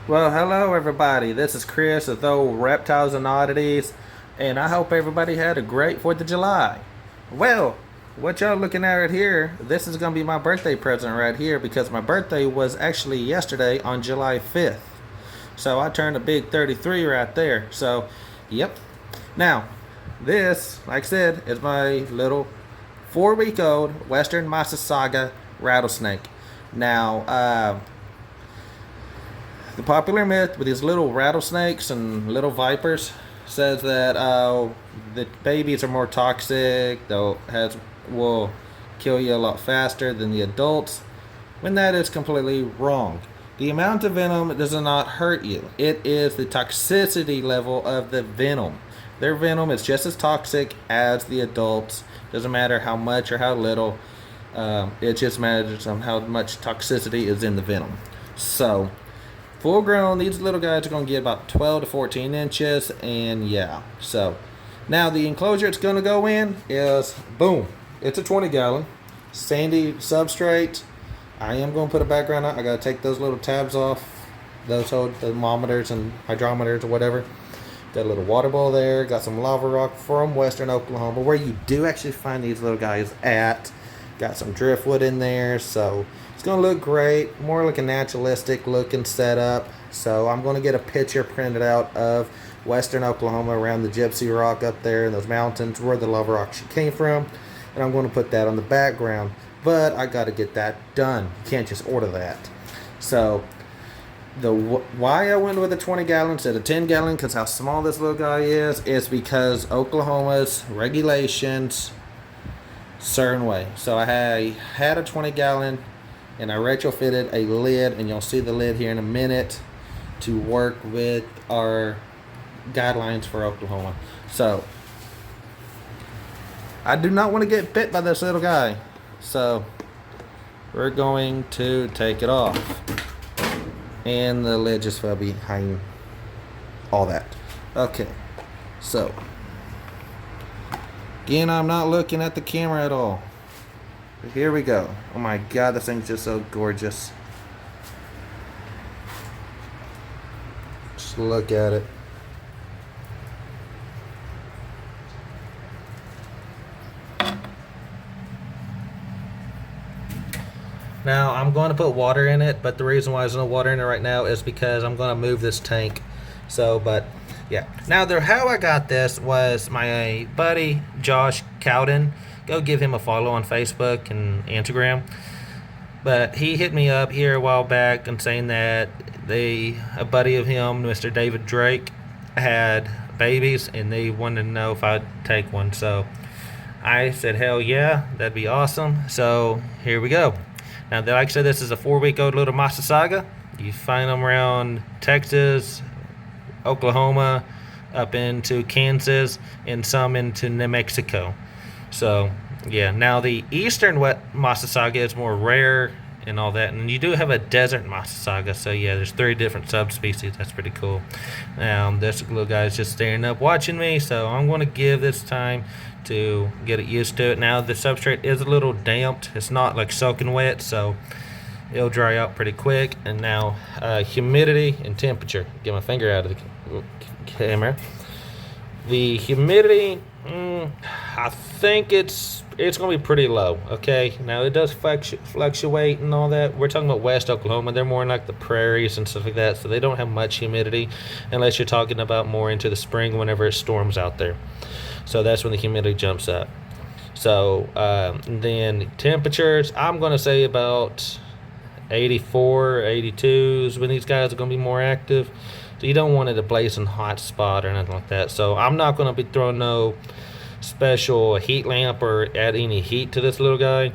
Well, hello everybody. This is Chris of the Reptiles and Oddities, and I hope everybody had a great 4th of July. Well, what y'all looking at right here, this is going to be my birthday present right here because my birthday was actually yesterday on July 5th. So I turned a big 33 right there. So, yep. Now, this, like I said, is my little 4-week-old Western massasauga rattlesnake. Now, the popular myth with these little rattlesnakes and little vipers says that the babies are more toxic, will kill you a lot faster than the adults, when that is completely wrong. The amount of venom does not hurt you. It is the toxicity level of the venom. Their venom is just as toxic as the adults. Doesn't matter how much or how little. It just matters on how much toxicity is in the venom. So, full grown, these little guys are going to get about 12 to 14 inches, and yeah. So, now the enclosure it's going to go in is, boom, it's a 20-gallon sandy substrate. I am going to put a background on. I got to take those little tabs off, those hold thermometers and hydrometers or whatever. Got a little water bowl there. Got some lava rock from Western Oklahoma, where you do actually find these little guys at. Got some driftwood in there, so it's going to look great. More like a naturalistic looking setup. So I'm going to get a picture printed out of Western Oklahoma around the Gypsy Rock up there in those mountains where the lava rock she came from. And I'm going to put that on the background. But I got to get that done. You can't just order that. So why I went with a 20-gallon instead of 10-gallon, because how small this little guy is because Oklahoma's regulations certain way. So I had a 20-gallon and I retrofitted a lid, and you'll see the lid here in a minute, to work with our guidelines for Oklahoma. So I do not want to get bit by this little guy, so we're going to take it off, and the lid just fell behind all that. Okay, so again, I'm not looking at the camera at all. Here we go. Oh my god, this thing's just so gorgeous. Just look at it. Now, I'm going to put water in it, but the reason why there's no water in it right now is because I'm going to move this tank. So, but yeah. Now, how I got this was my buddy Josh Cowden. Go give him a follow on Facebook and Instagram. But he hit me up here a while back and saying that a buddy of him, Mr. David Drake, had babies and they wanted to know if I'd take one. So I said, hell yeah, that'd be awesome. So here we go. Now, like I said, this is a 4-week-old little massasauga. You find them around Texas, Oklahoma, up into Kansas, and some into New Mexico. So, yeah. Now, the eastern wet massasauga is more rare and all that. And you do have a desert massasauga. So, yeah, there's 3 different subspecies. That's pretty cool. Now, this little guy's just staring up watching me. So, I'm going to give this time to get it used to it. Now, the substrate is a little damped. It's not like soaking wet, so it'll dry out pretty quick. And now, humidity and temperature. Get my finger out of the camera. The humidity, I think it's going to be pretty low, okay? Now, it does fluctuate and all that. We're talking about West Oklahoma. They're more in like the prairies and stuff like that, so they don't have much humidity unless you're talking about more into the spring whenever it storms out there. So that's when the humidity jumps up. So then temperatures, I'm going to say about 84, 82 is when these guys are going to be more active. So you don't want it a blazing hot spot or nothing like that. So I'm not going to be throwing no special heat lamp or add any heat to this little guy.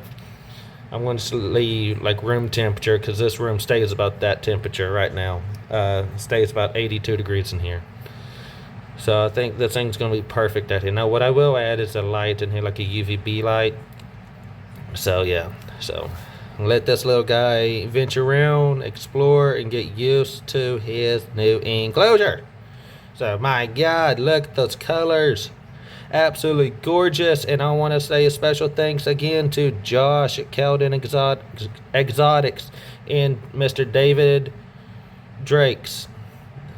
I'm going to leave like room temperature, because this room stays about that temperature right now. Stays about 82 degrees in here. So I think this thing's going to be perfect out here. Now, what I will add is a light in here, like a UVB light. So, yeah. So, let this little guy venture around, explore, and get used to his new enclosure. So, my God, look at those colors. Absolutely gorgeous. And I want to say a special thanks again to Josh at Keldon Exotics and Mr. David drakes.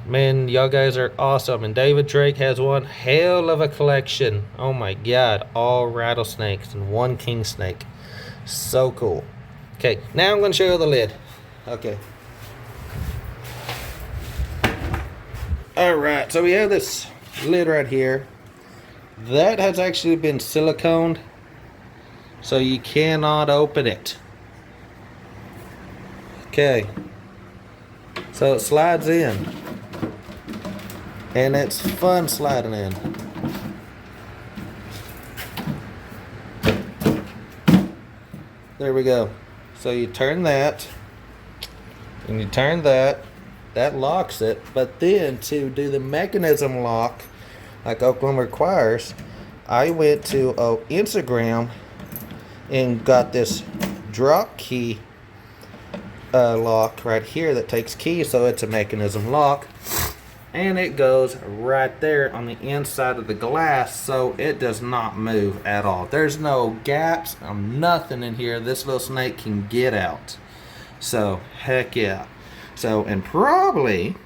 Man, y'all guys are awesome. And David Drake has one hell of a collection. Oh my god, all rattlesnakes and one king snake. So cool. Okay, now I'm going to show you the lid. Okay. Alright, so we have this lid right here. That has actually been siliconed, so you cannot open it. Okay. So it slides in. And it's fun sliding in. There we go. So you turn that, and you turn that. That locks it. But then to do the mechanism lock, like Oklahoma requires, I went to Instagram and got this drop key lock right here that takes keys, so it's a mechanism lock. And it goes right there on the inside of the glass, so it does not move at all. There's no gaps, nothing in here this little snake can get out. So, heck yeah. So, and probably,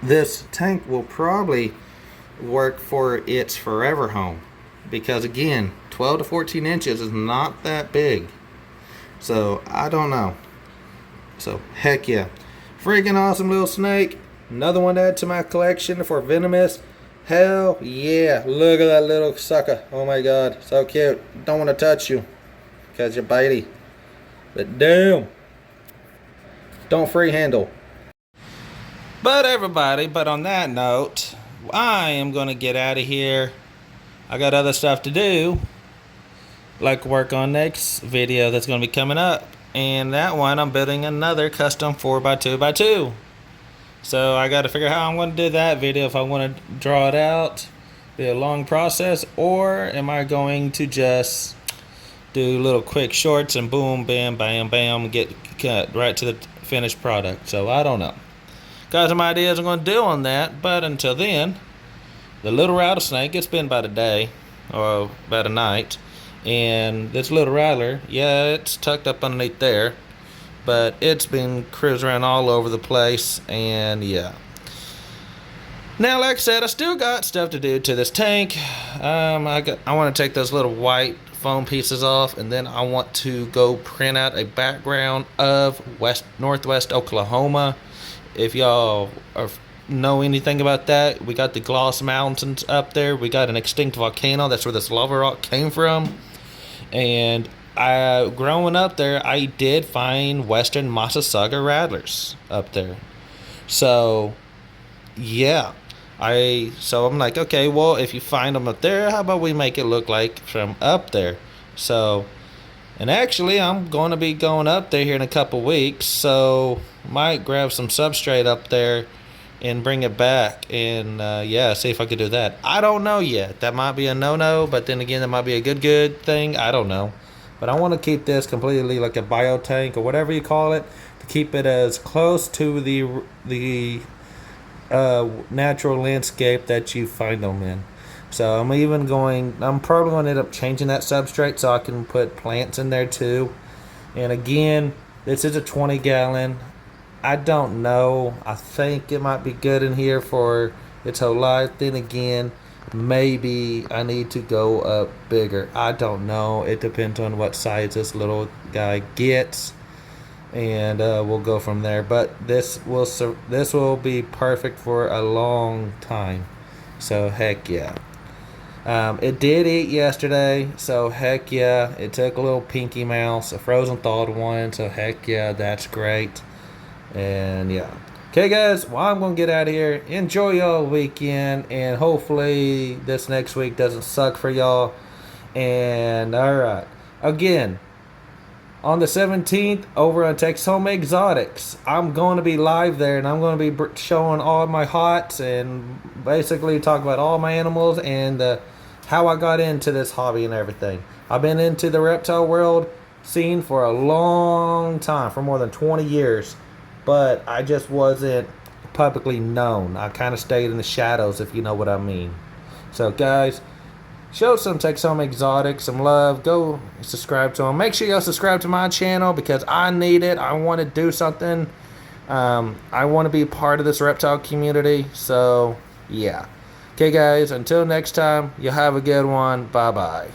this tank will probably work for its forever home. Because again, 12 to 14 inches is not that big. So, I don't know. So, heck yeah. Freaking awesome little snake. Another one to add to my collection for venomous. Hell yeah. Look at that little sucker. Oh my god. So cute. Don't want to touch you because you're bitey. But damn. Don't free handle. But everybody, but on that note, I am going to get out of here. I got other stuff to do. Like work on next video that's going to be coming up. And that one I'm building another custom 4x2x2. So I got to figure out how I'm going to do that video. If I want to draw it out, be a long process, or am I going to just do little quick shorts and boom, bam, bam, bam, get cut right to the finished product. So I don't know. Got some ideas I'm going to do on that, but until then, the little rattlesnake, it's been about a day or about a night, and this little rattler, yeah, it's tucked up underneath there. But it's been cruising around all over the place, and yeah. Now, like I said, I still got stuff to do to this tank. I want to take those little white foam pieces off, and then I want to go print out a background of northwest Oklahoma. If y'all know anything about that, we got the Gloss Mountains up there. We got an extinct volcano. That's where this lava rock came from, and growing up there, I did find western massasauga rattlers up there. So, yeah. So I'm like, okay, well, if you find them up there, how about we make it look like from up there? So, and actually, I'm going to be going up there here in a couple weeks. So, might grab some substrate up there and bring it back. And, yeah, see if I could do that. I don't know yet. That might be a no-no, but then again, that might be a good thing. I don't know. But I want to keep this completely like a biotank or whatever you call it, to keep it as close to the natural landscape that you find them in. So I'm probably going to end up changing that substrate so I can put plants in there too. And again, this is a 20-gallon. I don't know. I think it might be good in here for its whole life. Then again, maybe I need to go up bigger. I don't know. It depends on what size this little guy gets, and we'll go from there. But this will be perfect for a long time. So heck yeah. It did eat yesterday, so heck yeah. It took a little pinky mouse, a frozen thawed one, so heck yeah, that's great. And yeah. Okay, guys, well, I'm going to get out of here. Enjoy y'all weekend, and hopefully this next week doesn't suck for y'all. And, all right. Again, on the 17th, over on Texas Home Exotics, I'm going to be live there, and I'm going to be showing all my hots and basically talk about all my animals and how I got into this hobby and everything. I've been into the reptile world scene for a long time, for more than 20 years. But I just wasn't publicly known. I kind of stayed in the shadows, if you know what I mean. So, guys, show some Texas Home Exotic some love. Go subscribe to them. Make sure y'all subscribe to my channel because I need it. I want to do something I want to be part of this reptile community. So, yeah. Okay, guys, until next time, you have a good one. Bye-bye.